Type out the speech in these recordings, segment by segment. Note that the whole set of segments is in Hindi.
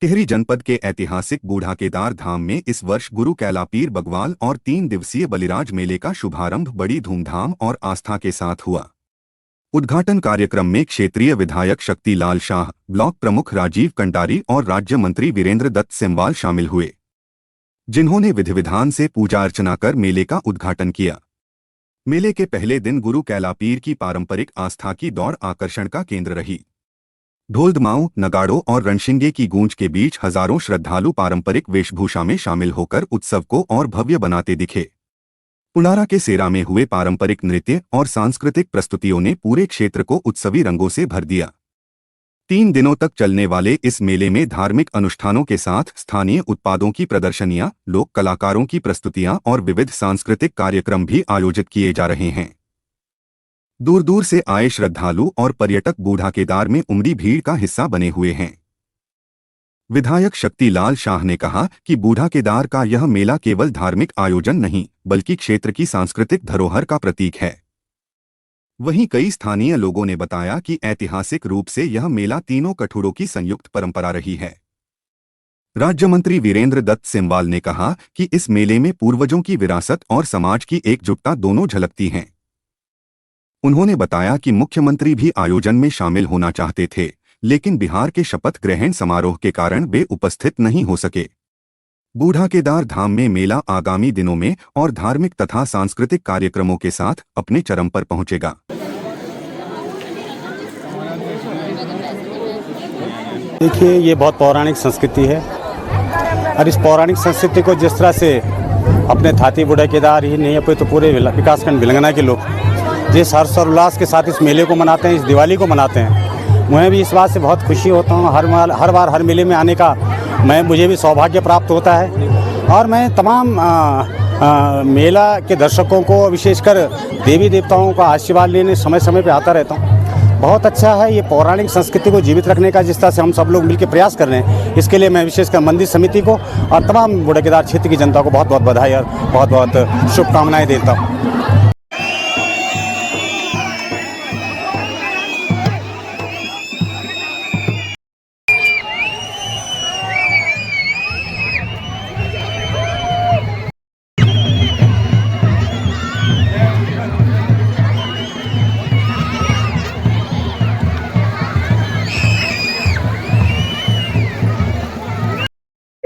टिहरी जनपद के ऐतिहासिक बूढ़ा केदार धाम में इस वर्ष गुरु कैलापीर बग्वाल और 3 दिवसीय बलिराज मेले का शुभारंभ बड़ी धूमधाम और आस्था के साथ हुआ। उद्घाटन कार्यक्रम में क्षेत्रीय विधायक शक्तिलाल शाह, ब्लॉक प्रमुख राजीव कंटारी और राज्य मंत्री वीरेंद्र दत्त सिमवाल शामिल हुए, जिन्होंने विधि विधान से पूजा अर्चना कर मेले का उद्घाटन किया। मेले के पहले दिन गुरु कैलापीर की पारंपरिक आस्था की दौड़ आकर्षण का केंद्र रही। ढोल-दमाऊं, नगाड़ों और रणशिंगे की गूंज के बीच हजारों श्रद्धालु पारंपरिक वेशभूषा में शामिल होकर उत्सव को और भव्य बनाते दिखे। पुनारा के सेरा में हुए पारंपरिक नृत्य और सांस्कृतिक प्रस्तुतियों ने पूरे क्षेत्र को उत्सवी रंगों से भर दिया। 3 दिनों तक चलने वाले इस मेले में धार्मिक अनुष्ठानों के साथ स्थानीय उत्पादों की प्रदर्शनियां, लोक कलाकारों की प्रस्तुतियां और विविध सांस्कृतिक कार्यक्रम भी आयोजित किए जा रहे हैं। दूर दूर से आए श्रद्धालु और पर्यटक बूढ़ा केदार में उमड़ी भीड़ का हिस्सा बने हुए हैं। विधायक शक्तिलाल शाह ने कहा कि बूढ़ा केदार का यह मेला केवल धार्मिक आयोजन नहीं, बल्कि क्षेत्र की सांस्कृतिक धरोहर का प्रतीक है। वहीं कई स्थानीय लोगों ने बताया कि ऐतिहासिक रूप से यह मेला तीनों कठुरों की संयुक्त परंपरा रही है। राज्य मंत्री वीरेंद्र दत्त सिमवाल ने कहा कि इस मेले में पूर्वजों की विरासत और समाज की एकजुटता दोनों झलकती हैं। उन्होंने बताया कि मुख्यमंत्री भी आयोजन में शामिल होना चाहते थे, लेकिन बिहार के शपथ ग्रहण समारोह के कारण वे उपस्थित नहीं हो सके। बूढ़ा केदार धाम में मेला आगामी दिनों में और धार्मिक तथा सांस्कृतिक कार्यक्रमों के साथ अपने चरम पर पहुंचेगा। देखिए, ये बहुत पौराणिक संस्कृति है और इस पौराणिक संस्कृति को जिस तरह से अपने थाती बूढ़ा केदार ही नहीं अपने तो पूरे विकासखंड भिलंगना के लोग जिस हर्ष और उल्लास के साथ इस मेले को मनाते हैं, इस दिवाली को मनाते हैं, मैं भी इस बात से बहुत खुशी होता हूँ। हर बार हर मेले में आने का मुझे भी सौभाग्य प्राप्त होता है और मैं तमाम मेला के दर्शकों को, विशेषकर देवी देवताओं का आशीर्वाद लेने समय समय पे आता रहता हूँ। बहुत अच्छा है ये पौराणिक संस्कृति को जीवित रखने का जिस तरह से हम सब लोग मिलकर प्रयास कर रहे हैं, इसके लिए मैं विशेषकर मंदिर समिति को और तमाम बूढ़ा केदार क्षेत्र की जनता को बहुत बहुत बधाई और बहुत बहुत शुभकामनाएँ देता हूँ।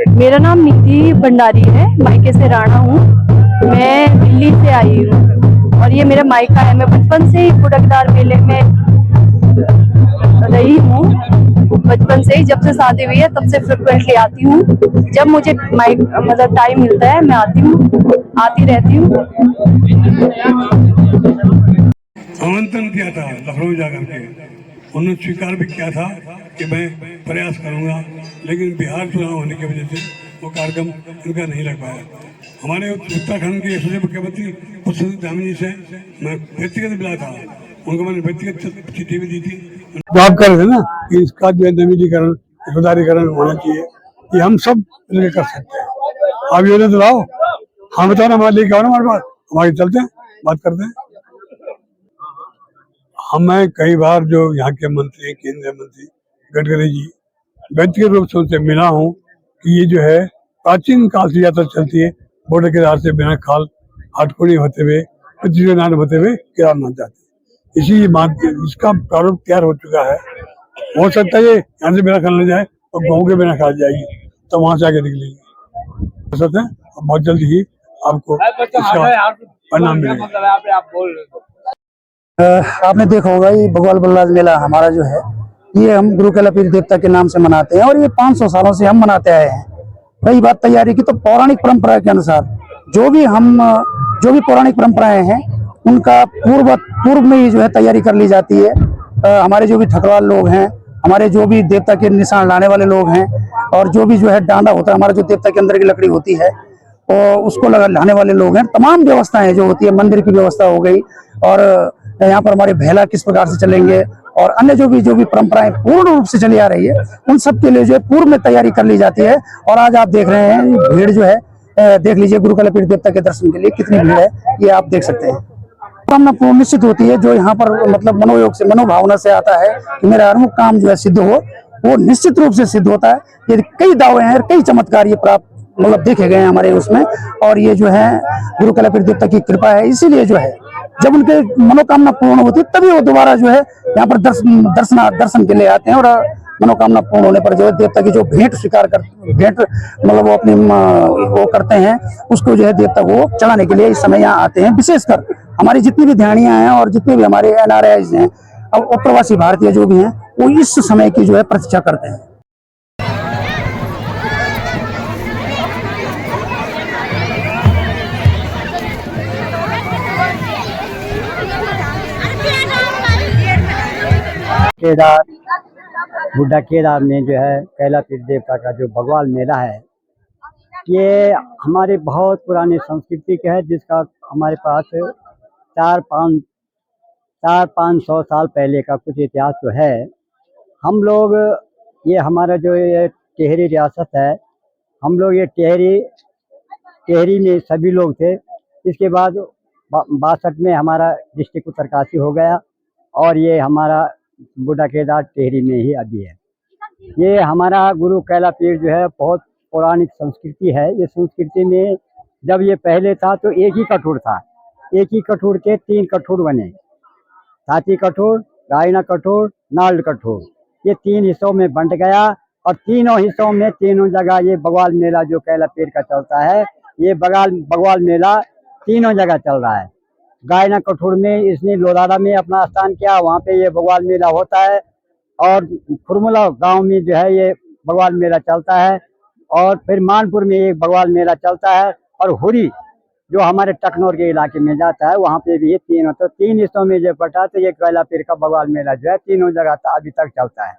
मेरा नाम नीति भंडारी है, मायके से राणा हूँ। मैं दिल्ली से आई हूँ और ये मेरा मायका है। मैं बचपन से ही बूढ़ा केदार मेले में रही हूँ। बचपन से ही, जब से शादी हुई है तब से फ्रिक्वेंटली आती हूँ। जब मुझे मतलब टाइम मिलता है मैं आती हूँ, आती रहती हूँ। आमंत्रण दिया था लखनऊ जाकर के, उन्होंने स्वीकार भी किया था कि मैं प्रयास करूंगा, लेकिन बिहार चुनाव होने की वजह से वो कार्यक्रम इनका नहीं लग पाया। हमारे उत्तराखंड के यशस्वी मुख्यमंत्री पुष्पवती धामी जी से मैं व्यक्तिगत मिला था, उनको मैंने व्यक्तिगत चिट्ठी भी दी थी। बात कर रहे थे ना कि इसका जो है नवीनीकरण, सुधारीकरण होना चाहिए, ये हम सब मिलकर कर सकते हैं। आप योजना तो लाओ, हाँ बताओ ना, हमारे लेके आओ ना हमारे पास, हमारे चलते हैं, बात करते हैं। मैं कई बार जो यहाँ के मंत्री, केंद्रीय मंत्री गडकरी जी, व्यक्तिगत रूप से उनसे मिला हूँ कि ये जो है प्राचीन काल से यात्रा चलती है, बूढ़ा केदार से बिना खाल हाटकोड़ी होते हुए, पृथ्वीनारायण होते हुए केदारनाथ जाते हैं। इसी बात इसका प्रारूप तैयार हो चुका है। हो सकता है ये यहाँ से बिना खाल न जाए और गाँव के बिना खाल जाएगी, तो वहां से आगे निकलेंगे। हो सकता है बहुत जल्द ही आपको इसका परिणाम मिलेगा। आपने देखा होगा ये बग्वाल बलिराज मेला हमारा जो है, ये हम गुरु कैलापीर देवता के नाम से मनाते हैं और ये 500 सालों से हम मनाते आए हैं। रही बात तैयारी की, तो पौराणिक परंपरा के अनुसार जो भी पौराणिक परंपराएं हैं उनका पूर्व में ही जो है तैयारी कर ली जाती है। हमारे जो भी ठकराल लोग हैं, हमारे जो भी देवता के निशान लाने वाले लोग हैं और जो भी जो है डांडा होता है, हमारा जो देवता के अंदर की लकड़ी होती है और उसको लाने वाले लोग हैं, तमाम व्यवस्थाएं जो होती है, मंदिर की व्यवस्था हो गई और यहाँ पर हमारे भेला किस प्रकार से चलेंगे और अन्य जो भी परंपराएं पूर्ण रूप से चली आ रही है, उन सब के लिए जो है पूर्व में तैयारी कर ली जाती है। और आज आप देख रहे हैं भीड़ जो है, देख लीजिए गुरु कैलापीर देवता के दर्शन के लिए कितनी भीड़ है, ये आप देख सकते हैं। कामना पूर्ण निश्चित होती है, जो यहाँ पर मतलब मनोयोग से, मनोभावना से आता है कि मेरा अमुक काम जो है सिद्ध हो, वो निश्चित रूप से सिद्ध होता है। ये कई दावे हैं, कई चमत्कार ये प्राप्त मतलब देखे गए हैं हमारे उसमें, और ये जो है गुरु कैलापीर देवता की कृपा है। इसीलिए जो है जब उनके मनोकामना पूर्ण होती है तभी वो दोबारा जो है यहाँ पर दर्शन के लिए आते हैं, और मनोकामना पूर्ण होने पर जो है देवता की जो भेंट स्वीकार कर भेंट मतलब वो अपनी वो करते हैं, उसको जो है देवता को चढ़ाने के लिए इस समय यहाँ आते हैं। विशेषकर हमारी जितनी भी ध्यानियां हैं और जितने भी हमारे NRIs हैं और प्रवासी भारतीय जो भी हैं, वो इस समय की जो है प्रतीक्षा करते हैं। केदार बुड्ढा केदार में जो है कैलापीर देवता का जो बगवाल मेला है, ये हमारे बहुत पुरानी संस्कृति का है, जिसका हमारे पास 400-500 साल पहले का कुछ इतिहास तो है। हम लोग ये हमारा जो ये टिहरी रियासत है, हम लोग ये टिहरी में सभी लोग थे। इसके बाद 62 में हमारा डिस्ट्रिक्ट उत्तरकाशी हो गया, और ये हमारा बुड्ढा केदार टिहरी में ही अभी है। ये हमारा गुरु कैलापीर जो है बहुत पौराणिक संस्कृति है। ये संस्कृति में जब ये पहले था तो एक ही कठोर था, एक ही कठोर के 3 कठोर बने, हाथी कठोर, गायना कठोर, नाल्ड कठोर। ये 3 हिस्सों में बंट गया, और तीनों हिस्सों में तीनों जगह ये बगवाल मेला जो कैलापीर का चलता है, ये बगवाल मेला तीनों जगह चल रहा है। गायना कठोर में इसने लोधारा में अपना स्थान किया, वहाँ पे ये बगवाल मेला होता है, और खुरमुला गांव में जो है ये बगवाल मेला चलता है, और फिर मानपुर में एक बगवाल मेला चलता है, और हुरी जो हमारे टकनौर के इलाके में जाता है वहाँ पे भी ये तीनों, तो 3 हिस्सों में जो पटा, तो ये कैलापीर का बगवाल मेला जो है तीनों जगह अभी तक चलता है।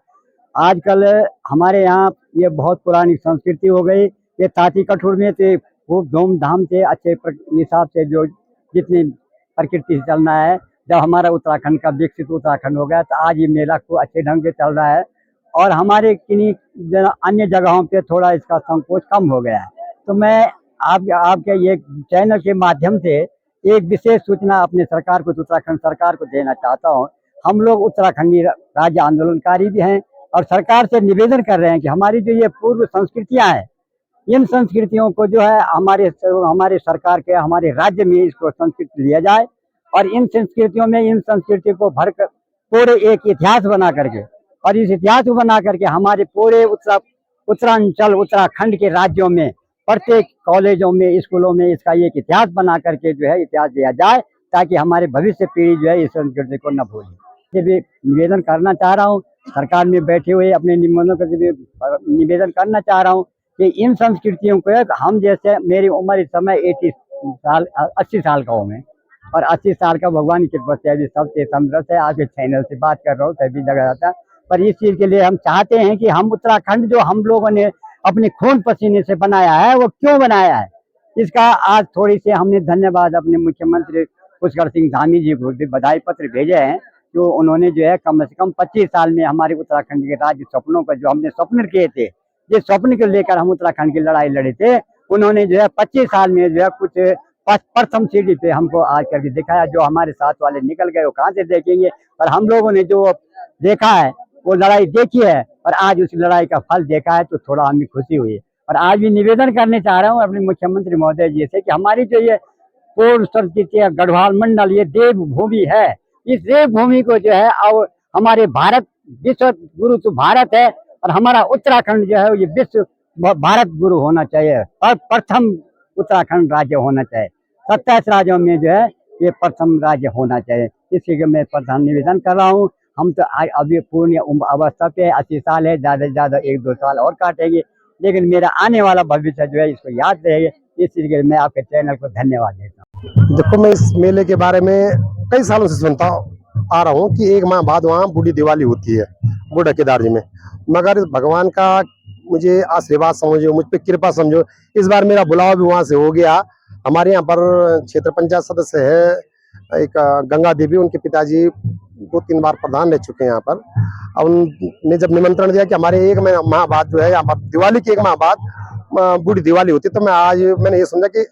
आजकल हमारे यहाँ ये बहुत पुरानी संस्कृति हो गई। ये ताती कठोर में तो खूब धूमधाम से अच्छे हिसाब से जो जितनी प्रकृति से चलना है, जब हमारा उत्तराखंड का विकसित उत्तराखंड हो गया तो आज ये मेला को अच्छे ढंग से चल रहा है, और हमारे किन्हीं अन्य जगहों पे थोड़ा इसका संकोच कम हो गया है। तो मैं आपके ये चैनल के माध्यम से एक विशेष सूचना अपने सरकार को, उत्तराखंड सरकार को देना चाहता हूँ। हम लोग उत्तराखंडी राज्य आंदोलनकारी भी हैं, और सरकार से निवेदन कर रहे हैं कि हमारी जो ये पूर्व संस्कृतियाँ हैं, इन संस्कृतियों को जो है हमारे सरकार के हमारे राज्य में इसको संस्कृति लिया जाए, और इन संस्कृतियों में इन संस्कृति को भर कर पूरे एक इतिहास बना करके, और इस इतिहास को बना करके हमारे पूरे उत्तरांचल उत्तराखंड के राज्यों में प्रत्येक कॉलेजों में स्कूलों में इसका एक इतिहास बना करके जो है इतिहास दिया जाए, ताकि हमारे भविष्य पीढ़ी जो है इस संस्कृति को न भूले। भी निवेदन करना चाह रहा हूँ, सरकार में बैठे हुए अपने निवेदनों का निवेदन करना चाह रहा हूँ कि इन संस्कृतियों को हम, जैसे मेरी उम्र इस समय 80 साल का हूँ मैं, और 80 साल का भगवान की कृपा से अभी सबसे तंदुरुस्त है। आपके चैनल से बात कर रहा हूँ सभी जगह जाता है, पर इस चीज़ के लिए हम चाहते हैं कि हम उत्तराखंड जो हम लोगों ने अपने खून पसीने से बनाया है, वो क्यों बनाया है, इसका आज थोड़ी सी हमने धन्यवाद अपने मुख्यमंत्री पुष्कर सिंह धामी जी को भी बधाई पत्र भेजे हैं, जो उन्होंने जो है कम से कम 25 साल में हमारे उत्तराखंड के राज्य सपनों का जो हमने स्वप्न किए थे, जिस स्वप्न को लेकर हम उत्तराखंड की लड़ाई लड़े थे, उन्होंने जो है 25 साल में जो है कुछ प्रथम सीढ़ी पे हमको आज करके दिखाया। जो हमारे साथ वाले निकल गए वो कहाँ से देखेंगे, और हम लोगों ने जो देखा है वो लड़ाई देखी है, और आज उस लड़ाई का फल देखा है, तो थोड़ा हमें खुशी हुई। और आज भी निवेदन करने चाह रहा हूँ अपने मुख्यमंत्री महोदय जी से कि हमारी जो ये पूर्व संस्कृति गढ़वाल मंडल ये देव भूमि है, इस देव भूमि को जो है अब हमारे भारत विश्व गुरु तो भारत है, और हमारा उत्तराखंड जो है ये विश्व भारत गुरु होना चाहिए, और प्रथम उत्तराखंड राज्य होना चाहिए। 27 राज्यों में जो है ये प्रथम राज्य होना चाहिए। इसके मैं प्रधान निवेदन कर रहा हूँ। हम तो अभी पूर्ण अवस्था पे 80 साल है, ज़्यादा से ज़्यादा 1-2 साल और काटेंगे, लेकिन मेरा आने वाला भविष्य जो है इसको याद रहेगा। इस चीज़ के मैं आपके चैनल को धन्यवाद देता हूँ। देखो, मैं इस मेले के बारे में कई सालों से सुनता आ रहा हूँ कि 1 माह बाद वहाँ बूढ़ी दिवाली होती है बुड्ढा केदार जी में, मगर भगवान का मुझे आशीर्वाद समझो, मुझ पे कृपा समझो, इस बार मेरा बुलावा भी वहाँ से हो गया। हमारे यहाँ पर क्षेत्र पंचायत सदस्य है एक गंगा देवी, उनके पिताजी 2-3 बार प्रधान रह चुके हैं यहाँ पर। अब उन्होंने जब निमंत्रण दिया कि हमारे 1 माह बाद जो है यहाँ पर दिवाली के 1 माह बाद बूढ़ी दिवाली होती है, तो मैंने ये समझा कि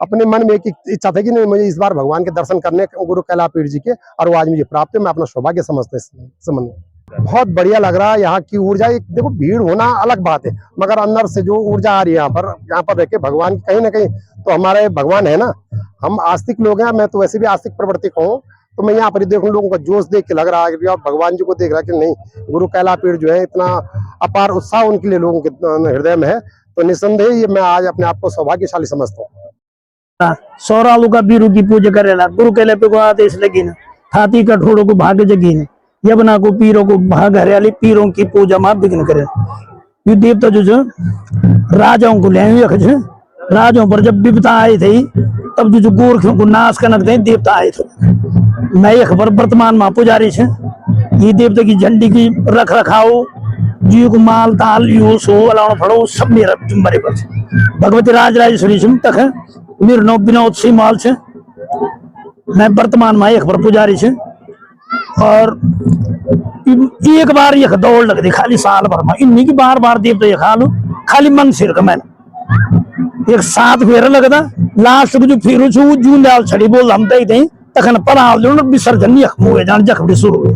अपने मन में एक इच्छा थी कि नहीं, मुझे इस बार भगवान के दर्शन करने गुरु कैलापीर जी के, और वो आज मुझे प्राप्त है। मैं अपना सौभाग्य समझते इस संबंध में। बहुत बढ़िया लग रहा है। यहाँ की ऊर्जा, एक देखो भीड़ होना अलग बात है, मगर अंदर से जो ऊर्जा आ रही है यहाँ पर रह के भगवान कहीं ना कहीं तो हमारे भगवान है ना। हम आस्तिक लोग हैं, मैं तो वैसे भी आस्तिक प्रवृत्ति का हूँ, तो मैं यहाँ पर देखूं लोगों का जोश देख के लग रहा है कि आप भगवान जी को देख रहा है कि नहीं, गुरु कैलापीठ जो है इतना अपार उत्साह उनके लिए लोगों के हृदय में है। तो निसंदेह ये मैं आज अपने आप को सौभाग्यशाली समझता हूँ। सौरालू का बीरू की पूजा करेला, गुरु के पे को आदेश लगी न, हाथी कठोड़ों को भाग जगी न, यमुना को पीरों को भाग हरियाली, पीरों की पूजा में विघ्न करे। ये देवता जो राजाओं को ले राजाओं पर जब विपदा आई थी तब जो गोरखों को नाश करने देवता आए थे। मैं एक खबर वर्तमान में पुजारी छे, ये देवता की झंडी की रख रखाव जी को माल ताल यूस हो अलावा फड़ो सब मेरा जिम्मेदारी पर छे। भगवती राजराजेश्वरी सिंह तक है मेरे नौ विनोद सिंह माल छे। मैं वर्तमान में एक बार पुजारी छे और एक बार यह दौड़ लगती खाली साल भर में इन्हीं की बार बार देवता ये खा लो खाली मन सिर का मैंने एक 7 फेर लगता लास्ट को जो फिर जून लाल छड़ी बोल हम तखन पड़ा विसर्जन यख मुए जान जख शुरू हुए।